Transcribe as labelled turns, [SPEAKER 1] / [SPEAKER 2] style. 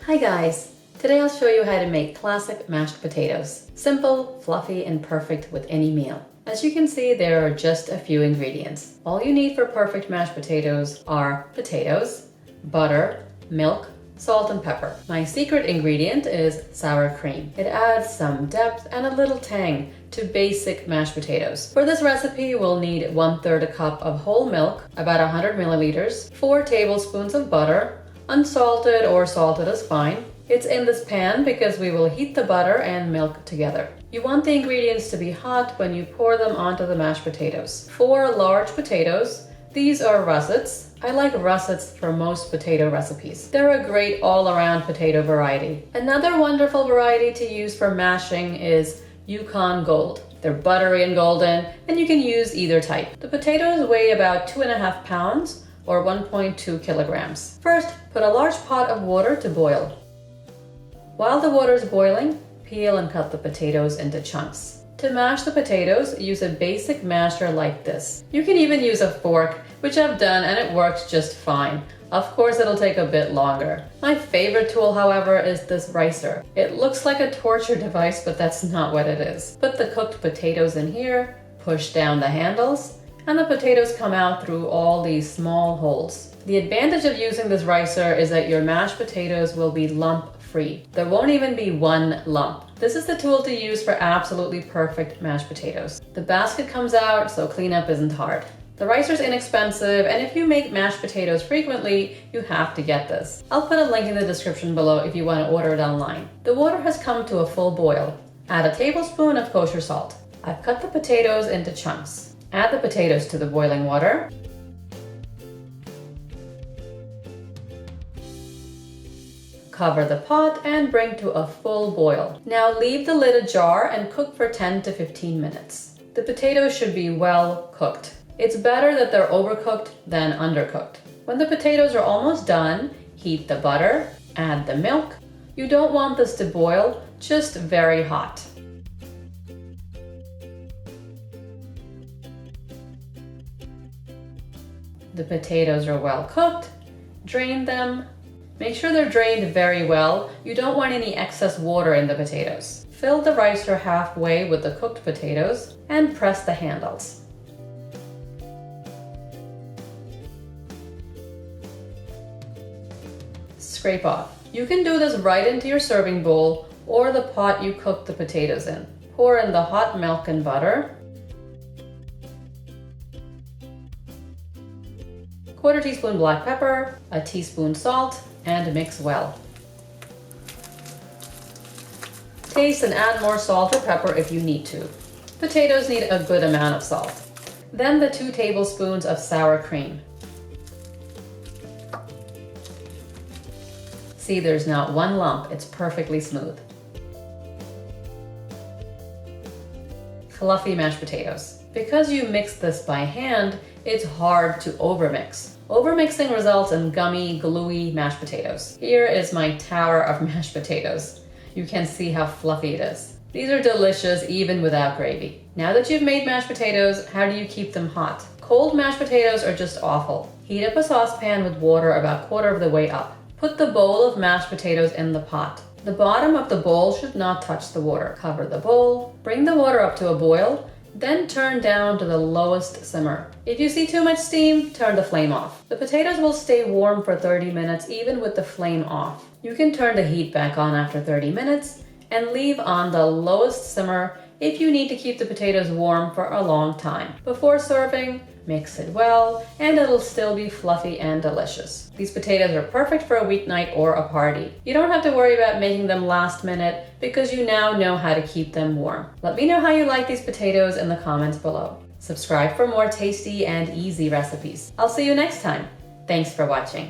[SPEAKER 1] Hi guys! Today I'll show you how to make classic mashed potatoes. Simple, fluffy, and perfect with any meal. As you can see, there are just a few ingredients. All you need for perfect mashed potatoes are potatoes, butter, milk, salt, and pepper. My secret ingredient is sour cream. It adds some depth and a little tang to basic mashed potatoes. For this recipe, we'll need 1/3 a cup of whole milk, about 100 milliliters, 4 tablespoons of butter, unsalted or salted is fine. It's in this pan because we will heat the butter and milk together. You want the ingredients to be hot when you pour them onto the mashed potatoes. 4 large potatoes. These are russets. I like russets for most potato recipes. They're a great all-around potato variety. Another wonderful variety to use for mashing is Yukon Gold. They're buttery and golden, and you can use either type. The potatoes weigh about 2.5 pounds or 1.2 kilograms. First, put a large pot of water to boil. While the water is boiling, peel and cut the potatoes into chunks. To mash the potatoes, use a basic masher like this. You can even use a fork, which I've done and it works just fine. Of course, it'll take a bit longer. My favorite tool, however, is this ricer. It looks like a torture device, but that's not what it is. Put the cooked potatoes in here, push down the handles, and the potatoes come out through all these small holes. The advantage of using this ricer is that your mashed potatoes will be lump-free. There won't even be one lump. This is the tool to use for absolutely perfect mashed potatoes. The basket comes out, so cleanup isn't hard. The ricer is inexpensive, and if you make mashed potatoes frequently, you have to get this. I'll put a link in the description below if you want to order it online. The water has come to a full boil. Add a tablespoon of kosher salt. I've cut the potatoes into chunks. Add the potatoes to the boiling water. Cover the pot and bring to a full boil. Now leave the lid ajar and cook for 10 to 15 minutes. The potatoes should be well cooked. It's better that they're overcooked than undercooked. When the potatoes are almost done, heat the butter, add the milk. You don't want this to boil, just very hot. The potatoes are well cooked. Drain them. Make sure they're drained very well. You don't want any excess water in the potatoes. Fill the ricer halfway with the cooked potatoes and press the handles. Scrape off. You can do this right into your serving bowl or the pot you cooked the potatoes in. Pour in the hot milk and butter. 1/4 teaspoon black pepper, a teaspoon salt, and mix well. Taste and add more salt or pepper if you need to. Potatoes need a good amount of salt. Then the 2 tablespoons of sour cream. See, there's not one lump, it's perfectly smooth. Fluffy mashed potatoes. Because you mix this by hand, it's hard to overmix. Overmixing results in gummy, gluey mashed potatoes. Here is my tower of mashed potatoes. You can see how fluffy it is. These are delicious even without gravy. Now that you've made mashed potatoes, how do you keep them hot? Cold mashed potatoes are just awful. Heat up a saucepan with water about 1/4 of the way up. Put the bowl of mashed potatoes in the pot. The bottom of the bowl should not touch the water. Cover the bowl, bring the water up to a boil, then turn down to the lowest simmer. If you see too much steam, turn the flame off. The potatoes will stay warm for 30 minutes even with the flame off. You can turn the heat back on after 30 minutes and leave on the lowest simmer if you need to keep the potatoes warm for a long time. Before serving, mix it well, and it'll still be fluffy and delicious. These potatoes are perfect for a weeknight or a party. You don't have to worry about making them last minute because you now know how to keep them warm. Let me know how you like these potatoes in the comments below. Subscribe for more tasty and easy recipes. I'll see you next time. Thanks for watching.